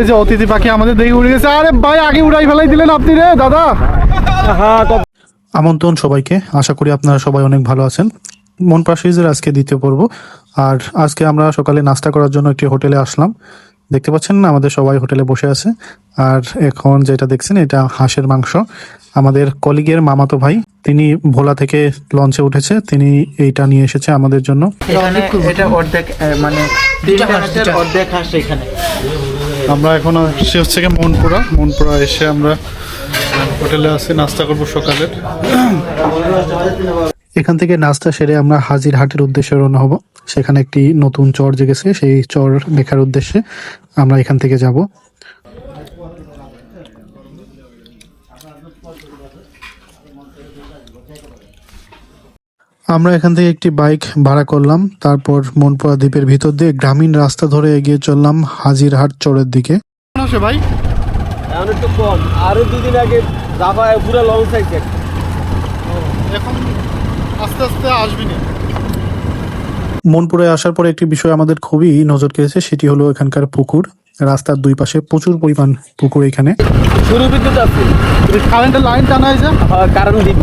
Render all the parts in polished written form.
এই যে অতিথি পাখি আমাদের দেখে উড়ে গেছে। আরে ভাই আগে উড়াই ফেলাই দিলেন আপনি রে দাদা। আমন্ত্রণ সবাইকে, আশা করি আপনারা সবাই অনেক ভালো আছেন। মনপাড়া সিরিজের আজকে দ্বিতীয় পর্ব। আর আজকে আমরা সকালে নাস্তা করার জন্য একটি হোটেলে আসলাম। দেখতে পাচ্ছেন না, আমাদের সবাই হোটেলে বসে আছে। আর এখন যেটা দেখছেন এটা হাঁসের মাংস। আমাদের কলিগের মামাতো ভাই, তিনি ভোলা থেকে লঞ্চে উঠেছে, তিনি এইটা নিয়ে এসেছে আমাদের জন্য। এটা অর্ধেক মানে অর্ধেক হাঁস এখানে। আমরা এখন আসছি হচ্ছে মনপুরা এসে আমরা হোটেলে আসি, নাস্তা করবো সকালের। এখান থেকে নাস্তা সেরে আমরা হাজিরহাটের উদ্দেশ্যে রওনা হব। সেখানে একটি নতুন চর জেগেছে, সেই চর দেখার উদ্দেশ্যে আমরা এখান থেকে যাব। আমরা এখান থেকে একটি বাইক ভাড়া করলাম, তারপর মনপুরা দ্বীপের ভিতর দিয়ে গ্রামীণ রাস্তা ধরে এগিয়ে চললাম হাজিরহাট চরের দিকে। ভাই এখন একটু কম, আরো দুদিন আগে জাপায় পুরো লং সাইজ। এখন আস্তে আস্তে আসবি না। মনপুরায় আসার পরে একটি বিষয় আমাদের খুবই নজর কেড়েছে, সেটি হলো এখানকার পুকুর। রাস্তার দুই পাশে প্রচুর পরিমাণ পুকুর। এখানে শুরু বিদ্যুৎ আছে, কারেন্টের লাইন টানা হয়েছে, কারণ দিব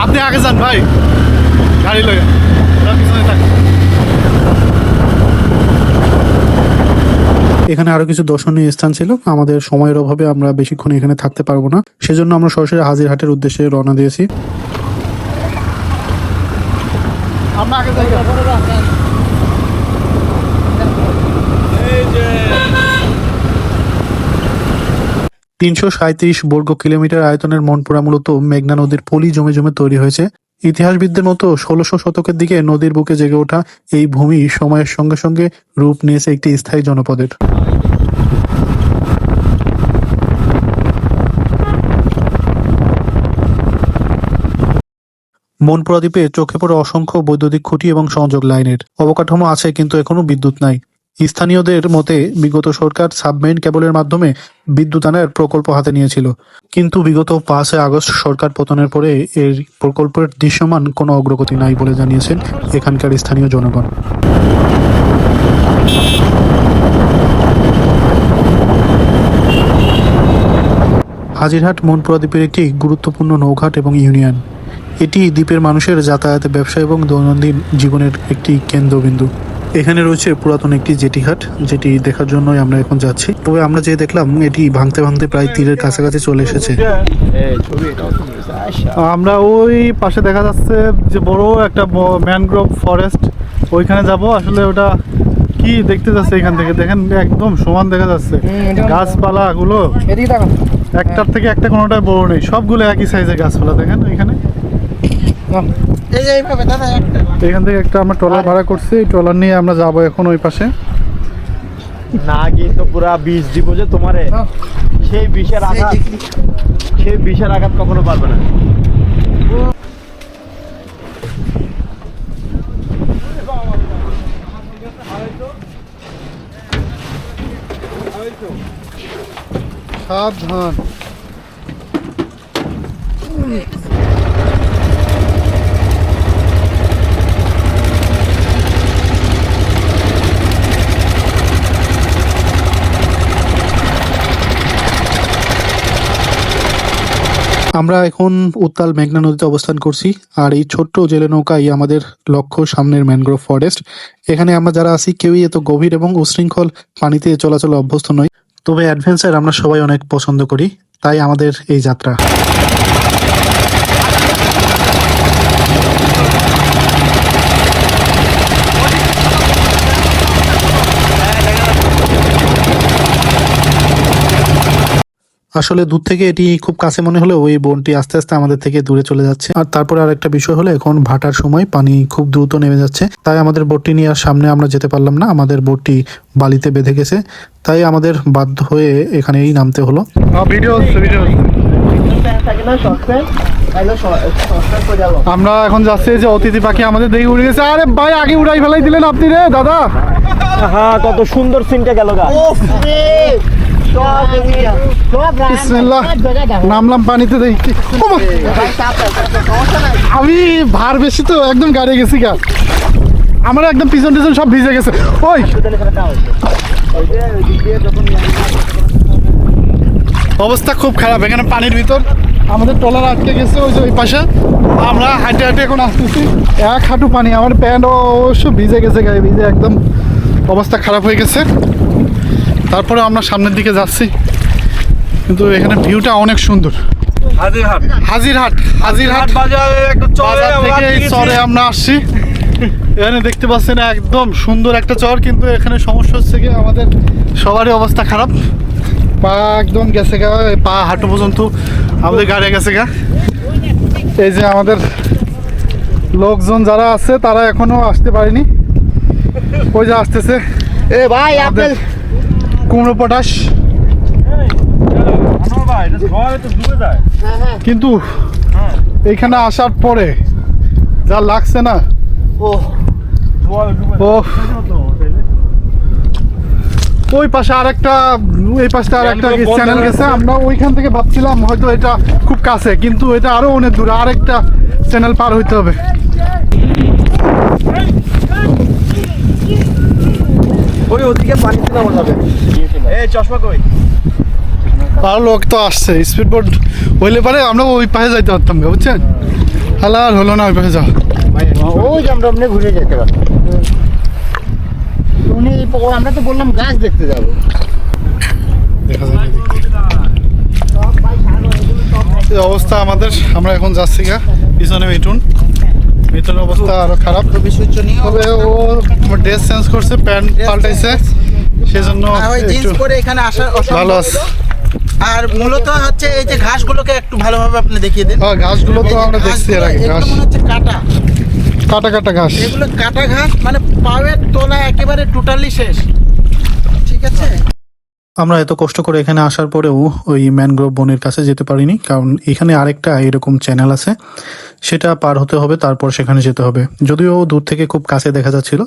আপনি আগে যান ভাই, গাড়ি লাগে পিছনে থাক। এখানে আরো কিছু দর্শনীয় স্থান ছিল, আমাদের সময়ের অভাবে আমরা বেশিক্ষণ এখানে থাকতে পারবো না, সেজন্য আমরা সরাসরি হাজিরহাটের উদ্দেশ্যে রওনা দিয়েছি। আমরা আগে যাই। 337 বর্গ কিলোমিটার আয়তনের মনপুরা মূলত মেঘনা নদীর পলি জমে জমে তৈরি হয়েছে। ইতিহাসবিদদের মতো 1600 শতকের দিকে নদীর বুকে জেগে ওঠা এই ভূমি সময়ের সঙ্গে সঙ্গে রূপ নিয়েছে একটি স্থায়ী জনপদের। মনপুরা দ্বীপে চোখে পড়ে অসংখ্য বৈদ্যুতিক খুঁটি এবং সংযোগ লাইনের অবকাঠামো আছে, কিন্তু এখনো বিদ্যুৎ নাই। স্থানীয়দের মতে বিগত সরকার সাবমেরিন কেবলের মাধ্যমে বিদ্যুৎ আনার প্রকল্প হাতে নিয়েছিল, কিন্তু বিগত 5 আগস্ট সরকার পতনের পরে এই প্রকল্পের দৃশ্যমান কোনো অগ্রগতি নাই বলে জানিয়েছেন এখানকার স্থানীয় জনগণ। হাজিরহাট মনপুরা দ্বীপের একটি গুরুত্বপূর্ণ নৌঘাট এবং ইউনিয়ন। এটি দ্বীপের মানুষের যাতায়াত, ব্যবসা এবং দৈনন্দিন জীবনের একটি কেন্দ্রবিন্দু। এখানে রয়েছে পুরাতন একটি জেটিঘাট, যেটি দেখার জন্যই আমরা এখন যাচ্ছি। তবে আমরা যে দেখলাম এটি ভাঙতে ভাঙতে প্রায় তীরের কাছাকাছি চলে এসেছে। আমরা ওই পাশে দেখা যাচ্ছে যে বড় একটা ম্যানগ্রোভ ফরেস্ট, ওইখানে যাব। আসলে ওটা কি দেখতে যাচ্ছে এখান থেকে, দেখেন একদম সমান দেখা যাচ্ছে গাছপালা গুলো, একটার থেকে একটা কোনোটাই বড় নেই, সবগুলো একই সাইজের গাছপালা। দেখেন এখানে এখান থেকে একটা আমরা ট্রলার ভাড়া করছি, এই ট্রলার নিয়ে আমরা যাবো এখন ওই পাশে। না গিয়ে তো পুরা বিষ দিব যে তোমারে, সেই বিষের আঘাত কখনো পারবে না। সাবধান। আমরা এখন উত্তাল মেঘনা নদীতে অবস্থান করছি, আর এই ছোট্ট জেলে নৌকাই আমাদের লক্ষ্য সামনের ম্যানগ্রোভ ফরেস্ট। এখানে আমরা যারা আছি কেউই এত গভীর এবং উশৃঙ্খল পানিতে চলাচল অভ্যস্ত নই, তবে অ্যাডভেঞ্চার আমরা সবাই অনেক পছন্দ করি, তাই আমাদের এই যাত্রা। আসলে দূর থেকে এটি খুব কাছে মনে হলেও ওই বনটি আস্তে আস্তে আমাদের থেকে দূরে চলে যাচ্ছে। আর তারপরে আরেকটা বিষয় হলো, এখন ভাটার সময় পানি খুব দ্রুত নেমে যাচ্ছে, তাই আমাদের বোটটি নিয়ে আর সামনে আমরা যেতে পারলাম না। আমাদের বোটটি বালিতে বেঁধে গেছে, তাই আমাদের বাধ্য হয়ে এখানেই নামতে হলো। আমরা এখন যাচ্ছি যে অতিথি পাখি আমাদের দেখে উড়ে গেছে। আরে ভাই আগে উড়াই ফেলাই দিলেন আপনি রে দাদা। হ্যাঁ, কত সুন্দর সিনটা গেল গা। নামলাম পানিতে, দেখি আমি ভার বেশি তো একদম গাড়ি গেছি গা, আমার একদম পিছন টিছন সব ভিজে গেছে। ওই অবস্থা খুব খারাপ, এখানে পানির ভিতর আমাদের ট্রলার আটকে গেছে ওই যে ওই পাশে। আমরা হাঁটে হাঁটে এখন আসতেছি, এক হাঁটু পানি, আমার প্যান্ট অবশ্য ভিজে গেছে, গায়ে ভিজে একদম অবস্থা খারাপ হয়ে গেছে। তারপরে আমরা সামনের দিকে যাচ্ছি, কিন্তু এখানে ভিউটা অনেক সুন্দর। হাজিরহাট বাজারে একটা চরে বাজার আমরা থেকে এই গেছি। চরে আমরা আসছি। এখানে দেখতে পাচ্ছেন একদম সুন্দর একটা চর, কিন্তু এখানে সমস্যা হচ্ছে কি আমাদের সবারই অবস্থা খারাপ। পা একদম গেছে গা, পা হাঁটু পর্যন্ত আমাদের গাড়ি গেছে গা। এই যে আমাদের লোকজন যারা আছে তারা এখনো আসতে পারেনি, ওই যে আসতেছে এ ভাই আমাদের কুমড়ো পটাশ। আনোয়ার ভাই, এটা ঝড়ে তো ডুবে যায়। কিন্তু এইখানে আসার পরে যা লাগছে না, ও ঝড়ে ডুবে ও যায় তো তাইলে। ওই পাশে আরেকটা, এই পাশে আরেকটা চ্যানেল বন্ধ চ্যানেল গেছে। হয়েছে। আমরা ওইখান থেকে ভাবছিলাম হয়তো এটা খুব কাছে, কিন্তু এটা আরো অনেক দূরে, আরেকটা চ্যানেল পার হইতে হবে। ওই ওদিকে পানিতে নামা যাবে। এই চশমা কই? আর লোক তো আসছে, স্পিড বোট হইলে পারে আমরা ওই পাশে যাইতে পারতাম, বুঝছেন? হালা আর হলো না ওই পাশে যাওয়া। ওই যে আমরা এমনি ঘুরে যেতে পারতাম। উনি আমরা তো বললাম গাছ দেখতে যাবো। দেখা যাবে এই অবস্থা আমাদের। আমরা এখন যাচ্ছি গা পিছনে মিঠুনের অবস্থা আরো খারাপ। খুবই শোচনীয়। তবে ও ড্রেস চেঞ্জ করছে, প্যান্ট পাল্টাইছে, সেজন্য ওই একটু জিন্স পরে এখানে আসা ভালো আছে। আর মূলত হচ্ছে এই যে ঘাসগুলোকে একটু ভালোভাবে আপনি দেখিয়ে দিন। হ্যাঁ, ঘাসগুলো তো আমরা দেখছি এর আগে, ঘাস মনে হচ্ছে কাটা, কাটা কাটা ঘাস। এগুলো কাটা ঘাস, মানে পায়ের তলা একেবারে টোটালি শেষ। ঠিক আছে। আমরা এত কষ্ট করে এখানে আসার পরেও ওই ম্যানগ্রোভ বনের কাছে যেতে পারিনি, কারণ এখানে আরেকটা এরকম চ্যানেল আছে, সেটা পার হতে হবে, তারপর সেখানে যেতে হবে। যদিও দূর থেকে খুব কাছে দেখা যাচ্ছিল।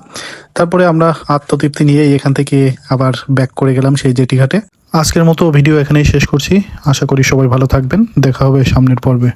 তারপরে আমরা আত্মতৃপ্তি নিয়ে এখান থেকে আবার ব্যাক করে গেলাম সেই জেটিঘাটে। আজকের মতো ভিডিও এখানেই শেষ করছি। আশা করি সবাই ভালো থাকবেন, দেখা হবে সামনের পর্বে।